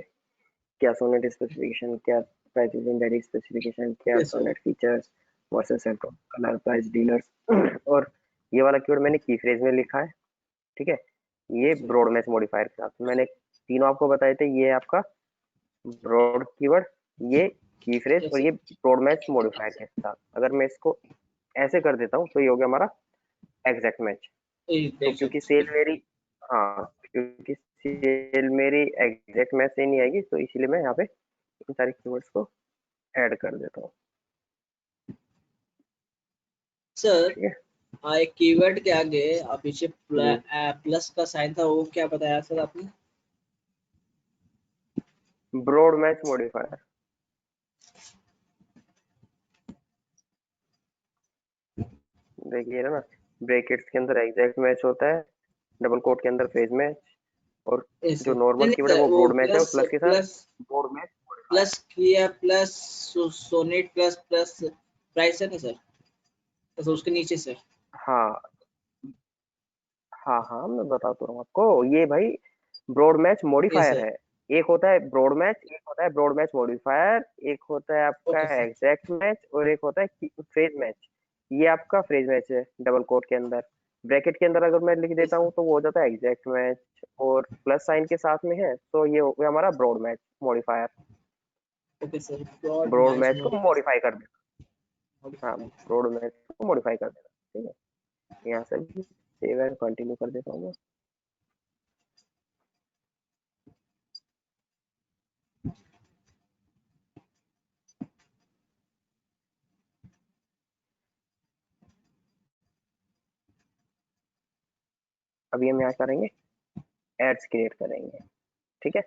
क्या सोनेट स्पेसिफिकेशन, क्या प्राइस इन दैट स्पेसिफिकेशन, क्या yes sir. Sonet features, versus Santro colour price dealers और ये वाला कीवर्ड मैंने की फ्रेज में लिखा है, ठीक है। ये सर ब्रॉड मैच मॉडिफायर के साथ मैंने तीनों आपको बताए थे, ये आपका ब्रॉड कीवर्ड, ये की फ्रेज और यस ये ब्रॉड मैच मॉडिफायर के साथ। अगर मैं इसको ऐसे कर देता हूँ तो ये हो गया हमारा एग्जैक्ट मैच। तो क्योंकि एग्जैक्ट। सेल मेरी, हाँ क्योंकि सेल मेरी एग्जैक्ट मैच से नहीं आएगी तो इसीलिए मैं यहाँ पे इन सारे कीवर्ड्स को ऐड कर देता हूँ, सर ठीक है। एक कीवर्ड के आगे पीछे हम्म, प्लस का साइन था, वो क्या बताया सर आपने? Broad match modifier. देखिए ना, ब्रैकेट्स के अंदर एग्जैक्ट मैच होता है, डबल कोट के अंदर फेज मैच, और यस जो सर, नहीं नॉर्मल नहीं कीवर्ड है सर, वो वो ब्रॉड मैच है और प्लस प्लस के साथ plus broad match modifier. Plus किया, plus Sonet plus plus price है ना सर, तो उसके नीचे सर। हाँ हाँ हाँ, मैं बताता हूँ आपको, ये भाई broad match yes modifier sir. है। एक होता है ब्रॉड मैच, एक होता है ब्रॉड मैच मॉडिफायर, एक होता है आपका ओके सर। एग्जैक्ट मैच और एक होता है फ्रेज मैच। ये आपका फ्रेज मैच है डबल कोट के अंदर। ब्रैकेट के अंदर अगर मैं लिख यस देता सर। हूँ तो वो हो जाता है एग्जैक्ट मैच, और प्लस साइन के साथ में है तो ये हो गया हमारा broad match modifier. Okay sir, broad broad match match को मॉडिफाई कर देना। हाँ, मॉडिफायर। ब्रॉड मैच को मॉडिफाई कर देना, ठीक है। यहाँ से भी सेव एंड कंटिन्यू कर देता हूँ मैं। अभी हम यहाँ करेंगे एड्स क्रिएट करेंगे, ठीक है।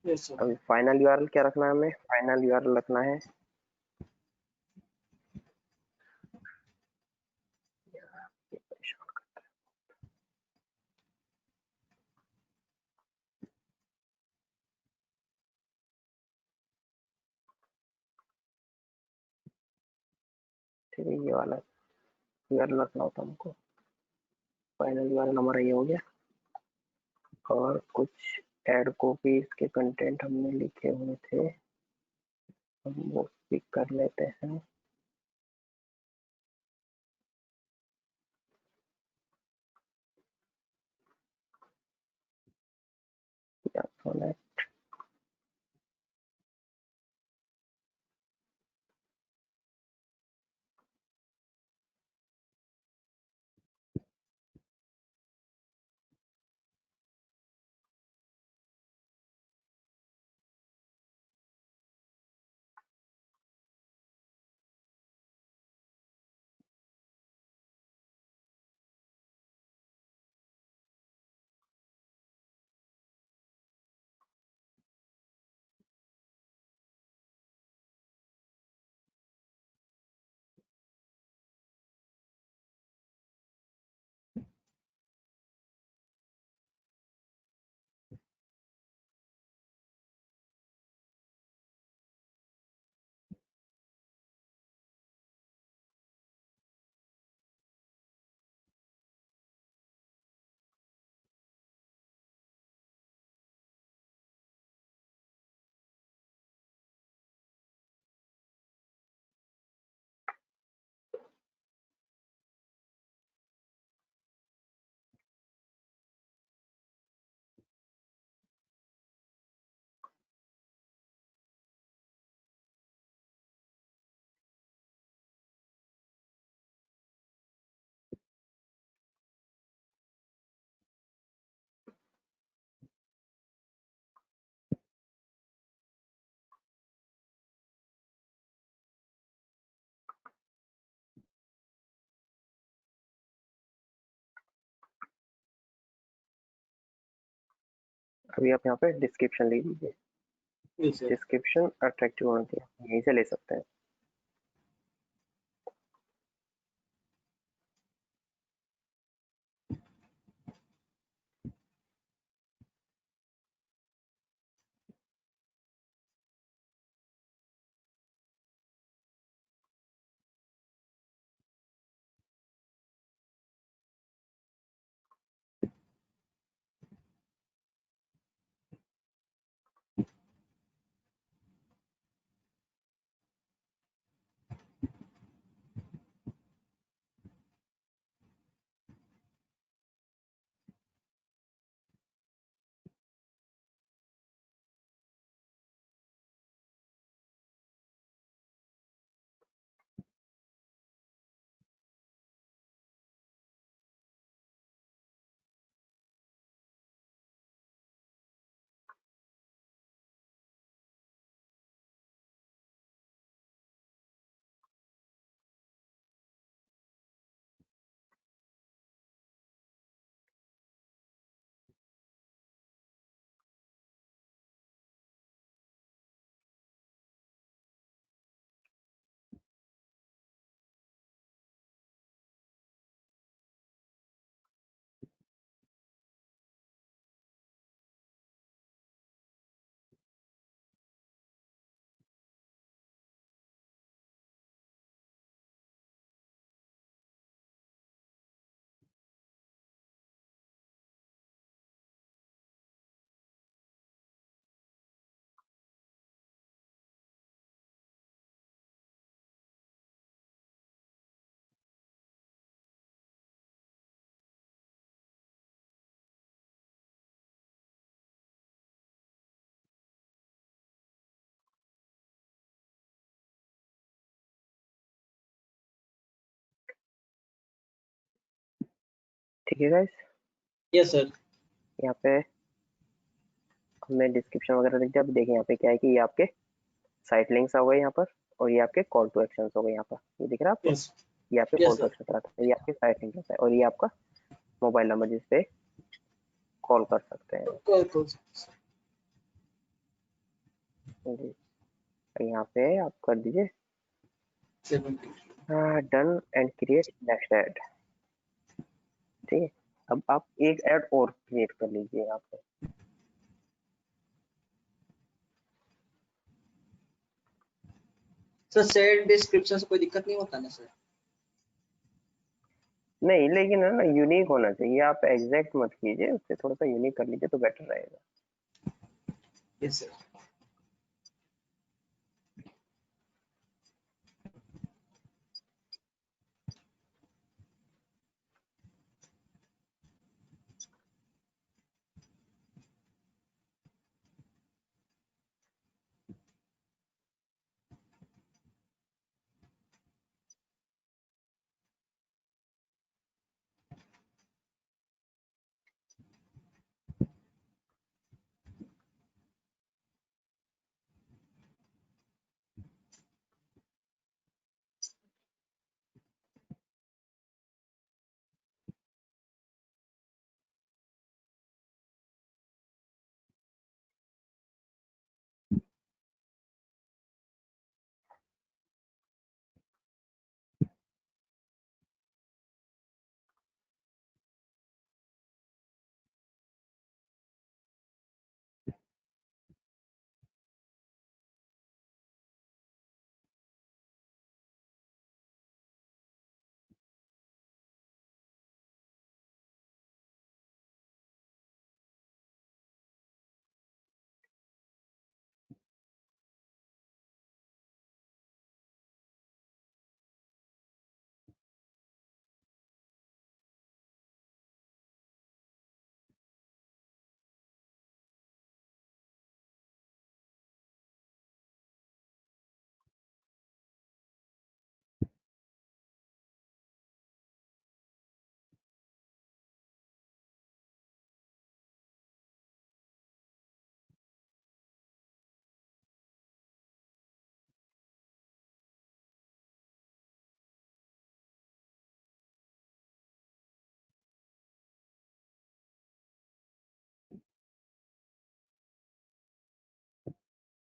Yes sir. अभी फाइनल यूआरएल क्या रखना है हमें, फाइनल यूआरएल रखना है, ठीक है। ये वाला यूआरएल रखना होता है हमको। फाइनल यूआरएल हमारा ये हो गया, और कुछ एड कॉपीज के कंटेंट हमने लिखे हुए थे, हम वो पिक कर लेते हैं। या सोनेट, अभी आप यहाँ पे डिस्क्रिप्शन ले लीजिए। Yes sir. डिस्क्रिप्शन अट्रैक्टिव होना चाहिए, यहीं से ले सकते हैं। ठीक है गाइस, यस सर। यहाँ पे हमने डिस्क्रिप्शन वगैरह लिख दिया। अब देखिए यहाँ पे क्या है कि ये आपके साइट लिंक्स हो गए यहाँ पर, और ये आपके कॉल टू एक्शन हो गए यहाँ पर। ये दिख रहा है आपको, यस ये आपके call yes to sir. Action रहता है, ये आपके साइट लिंक रहता है, और ये आपका मोबाइल नंबर जिस पे कॉल कर सकते हैं जी। यहाँ पे आप कर दीजिए 70। Done and create next add. ठीक है, अब आप एक ऐड और क्रिएट कर लीजिए यहाँ पे। सर सेट डिस्क्रिप्शन से कोई दिक्कत नहीं होता ना सर? नहीं, लेकिन है ना, यूनिक होना चाहिए। आप एग्जैक्ट मत कीजिए, उससे थोड़ा सा यूनिक कर लीजिए तो बेटर रहेगा। Yes sir.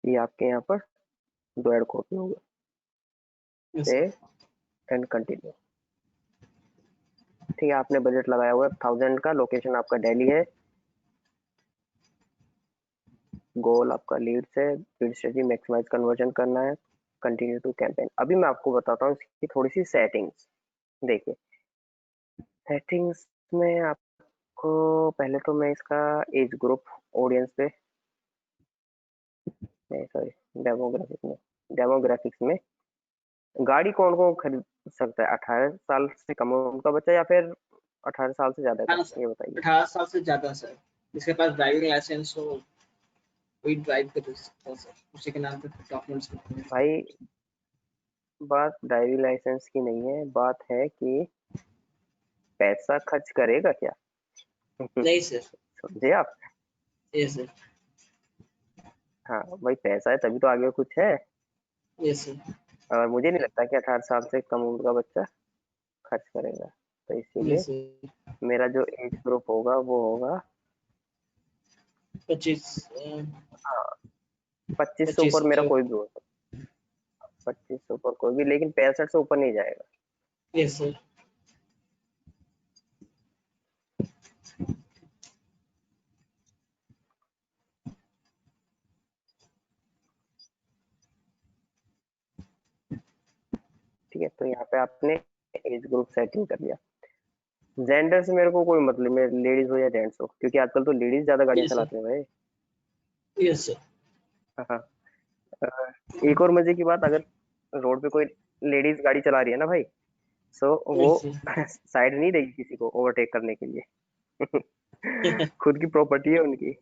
ये आपके यहाँ पर दो ऐड कॉपी होगा, yes save sir. And continue. ठीक है, आपने बजट लगाया हुआ है 1000 का, लोकेशन आपका दिल्ली है, गोल आपका लीड्स है, लीड स्ट्रेटजी मैक्सिमाइज कन्वर्जन करना है, कंटिन्यू टू कैंपेन। अभी मैं आपको बताता हूँ इसकी थोड़ी सी सेटिंग्स। देखिए, सेटिंग्स में आपको पहले तो मैं इसका एज ग्रुप ऑडियंस पे, नहीं सॉरी, डेमोग्राफिक्स में गाड़ी कौन कौन खरीद सकता है, 18 साल से कम उम्र का बच्चा या फिर 18 साल से ज्यादा का, हाँ सर, ये बताइए। 18 साल से ज्यादा सर, जिसके पास ड्राइविंग लाइसेंस हो वही ड्राइव कर सकता है सर, उसी के नाम पे डॉक्यूमेंट्स लगते हैं। भाई, बात ड्राइविंग लाइसेंस की नहीं है, बात है कि पैसा खर्च करेगा क्या। नहीं सर। समझे आप। Yes sir. हाँ भाई, पैसा है तभी तो आगे कुछ है। Yes sir. और मुझे नहीं लगता कि 18 साल से कम उम्र का बच्चा खर्च करेगा, तो इसीलिए यस सर। मेरा जो एज ग्रुप होगा वो होगा 25 25 से 25 ऊपर। मेरा कोई भी हो सकता, 25 से ऊपर कोई भी, लेकिन 65 से ऊपर नहीं जाएगा। Yes sir. ठीक है, तो यहाँ पे आपने एज ग्रुप सेटिंग कर दिया। जेंडर से मेरे को कोई मतलब, मेरे लेडीज हो या जेंट्स हो, क्योंकि आजकल तो लेडीज ज्यादा गाड़ियां यस सर। चलाते हैं भाई। Yes sir. हाँ। एक और मजे की बात, अगर रोड पे कोई लेडीज गाड़ी चला रही है ना भाई, सो वो यस सर। साइड नहीं देगी किसी को ओवरटेक करने के लिए। खुद की प्रॉपर्टी है उनकी।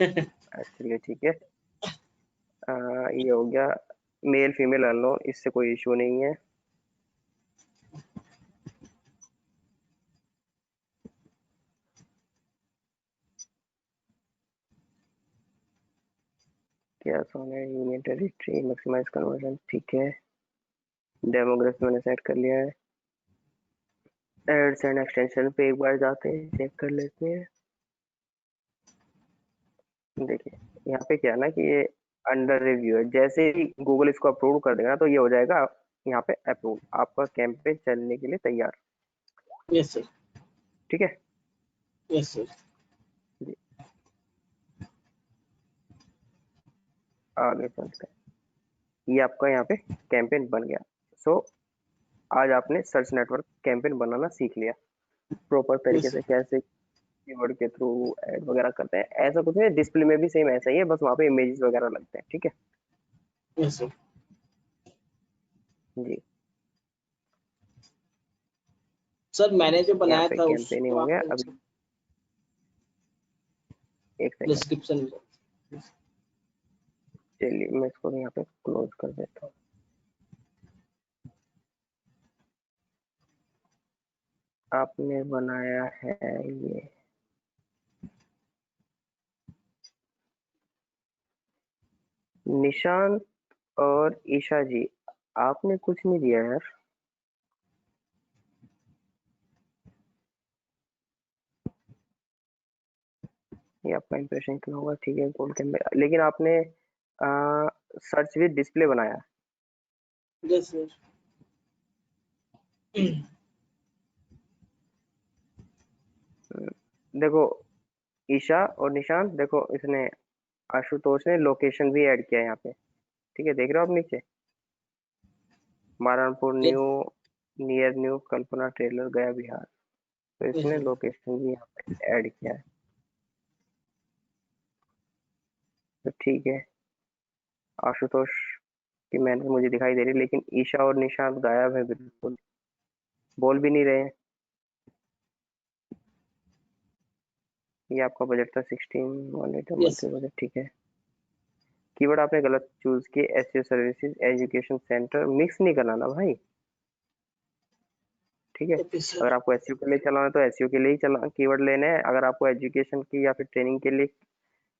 चलिए ठीक है, ये हो गया। मेल फीमेल अननोन, इससे कोई इशू नहीं है। क्या सोना है, यूनियन टेरिटरी, मैक्सिमाइज कन्वर्जन, ठीक है। डेमोग्राफी मैंने सेट कर लिया है। एड्स एंड एक्सटेंशन पे एक बार जाते हैं, चेक कर लेते हैं। देखिए यहाँ पे क्या है ना कि ये अंडर रिव्यू है, जैसे ही गूगल इसको अप्रूव कर देगा तो ये हो जाएगा यहाँ पे अप्रूव, आपका कैंपेन चलने के लिए तैयार। Yes sir. ठीक है यस सर। जी, आगे चलते हैं। ये आपका यहाँ पे कैंपेन बन गया। सो आज आपने सर्च नेटवर्क कैंपेन बनाना सीख लिया प्रॉपर तरीके से, कैसे कीवर्ड के थ्रू ऐड वगैरह करते हैं। ऐसा कुछ नहीं, डिस्प्ले में भी सेम ऐसा ही है, बस वहाँ पे इमेजेस वगैरह लगते हैं। ठीक है यस सर। जी, सर मैंने जो यहाँ बनाया पे था कैंपेनिंग उसको हो आप गया। अभी एक सेकंड, डिस्क्रिप्शन में। चलिए मैं इसको यहाँ पे क्लोज कर देता हूँ। आपने बनाया है ये निशांत और ईशा जी, आपने कुछ नहीं दिया यार। ये आपका इंप्रेशन क्यों होगा, ठीक है गोल्ड कैमरा, लेकिन आपने सर्च विद डिस्प्ले बनाया। Yes sir. देखो ईशा और निशांत, देखो इसने आशुतोष ने लोकेशन भी ऐड किया है यहाँ पे। ठीक है, देख रहे हो आप नीचे, महारानपुर न्यू, नियर न्यू कल्पना ट्रेलर गया बिहार, तो इसने लोकेशन भी यहाँ पे ऐड किया है। तो ठीक है, आशुतोष की मेहनत मुझे दिखाई दे रही है, लेकिन ईशा और निशांत गायब है, बिल्कुल बोल भी नहीं रहे हैं। ये आपका बजट था 16 यस मंथली बजट, ठीक है। कीवर्ड आपने गलत चूज किए, SEO services, education centre, mix नहीं करना ना भाई। ठीक है, अगर आपको एसईओ के लिए चलाना है तो एसईओ के लिए ही चला कीवर्ड लेने हैं, अगर आपको एजुकेशन की या फिर ट्रेनिंग के लिए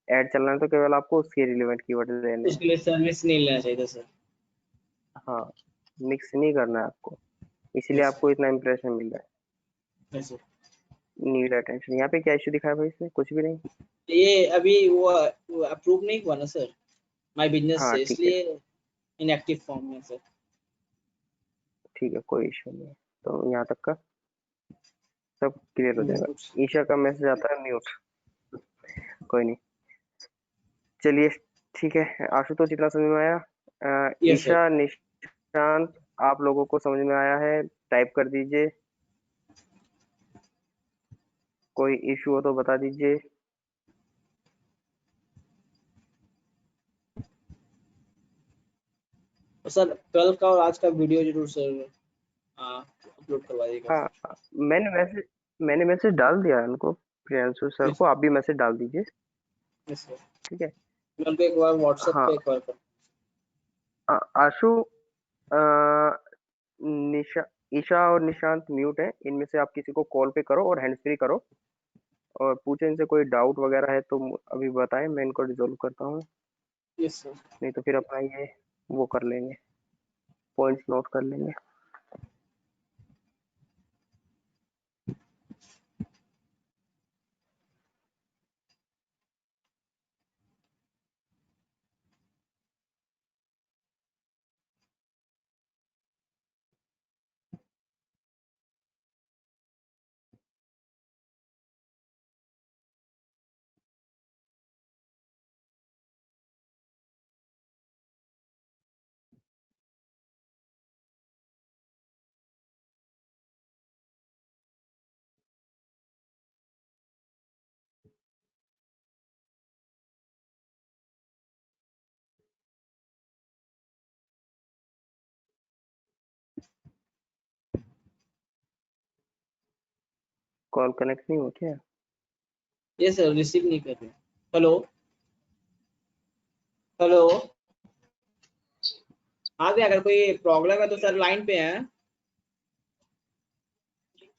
ऐड चलना है तो केवल आपको उसके रिलेवेंट कीवर्ड लेने हैं। उसके लिए सर्विस नहीं लेना चाहिए सर। हाँ, मिक्स नहीं करना है आपको, इसीलिए यस आपको इतना इंप्रेशन मिल रहा है। Yes sir. नीड अटेंशन, यहाँ पे क्या इशू दिखा है भाई, इसमें कुछ भी नहीं। ये अभी वो अप्रूव नहीं हुआ ना सर माय बिजनेस हाँ से, ठीक है, इसलिए इनएक्टिव फॉर्म में सर। ठीक है कोई इशू नहीं है, तो यहाँ तक का सब क्लियर हो जाएगा। ईशा का मैसेज आता है म्यूट, कोई नहीं, चलिए ठीक है। आशुतोष जितना समझ में आया, यस सर। ईशा निशांत आप लोगों को समझ में आया है, टाइप कर दीजिए, कोई इशू हो तो बता दीजिए। सर कल का और आज का वीडियो जरूर सर अपलोड करवा दीजिएगा हाँ, सर। मैंने मैसेज डाल दिया है उनको, प्रियांशु सर को, आप भी मैसेज डाल दीजिए। Yes sir. ठीक है, मैं उनको एक बार व्हाट्सएप हाँ पे एक बार कर। आशु, निशा, ईशा और निशांत म्यूट है, इनमें से आप किसी को कॉल पे करो और हैंड फ्री करो और पूछे इनसे कोई डाउट वगैरह है तो अभी बताएं, मैं इनको रिजोल्व करता हूँ, यस सर। नहीं तो फिर अपना ये वो कर लेंगे, पॉइंट्स नोट कर लेंगे। कॉल कनेक्ट नहीं हो क्या? यस सर, रिसीव नहीं कर रहे। Hello hello. हाँ जी, अगर कोई प्रॉब्लम है तो सर लाइन पे हैं। नहीं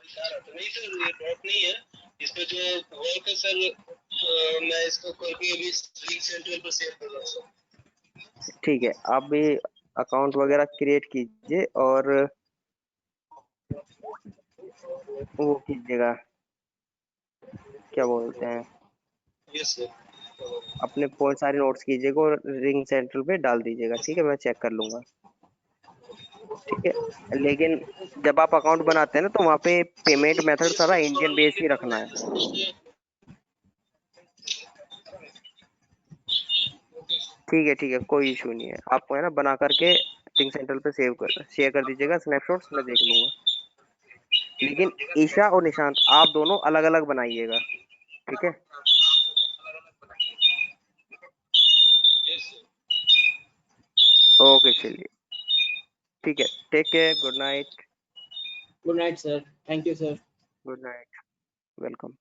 सर, ये ड्रॉप नहीं है, इसका जो वर्क है सर मैं इसको कोई भी अभी लिंक सेंट्रल पर सेव कर रहा हूँ। ठीक है, आप भी अकाउंट वगैरह क्रिएट कीजिए और वो कीजिएगा, क्या बोलते हैं, यस सर। अपने बहुत सारे नोट्स कीजिएगा और रिंग सेंट्रल पे डाल दीजिएगा। ठीक है, मैं चेक कर लूंगा। ठीक है, लेकिन जब आप अकाउंट बनाते हैं ना तो वहाँ पे पेमेंट मेथड सारा इंडियन बेस ही रखना है। ठीक है, कोई इशू नहीं है। आपको है ना बना करके रिंग सेंट्रल पे शेयर कर दीजिएगा स्नैपशॉट्स, मैं देख लूंगा। लेकिन ईशा और निशांत आप दोनों अलग अलग बनाइएगा। ठीक है, ओके चलिए, ठीक है, take care, good night. Good night sir, thank you sir. Good night, welcome.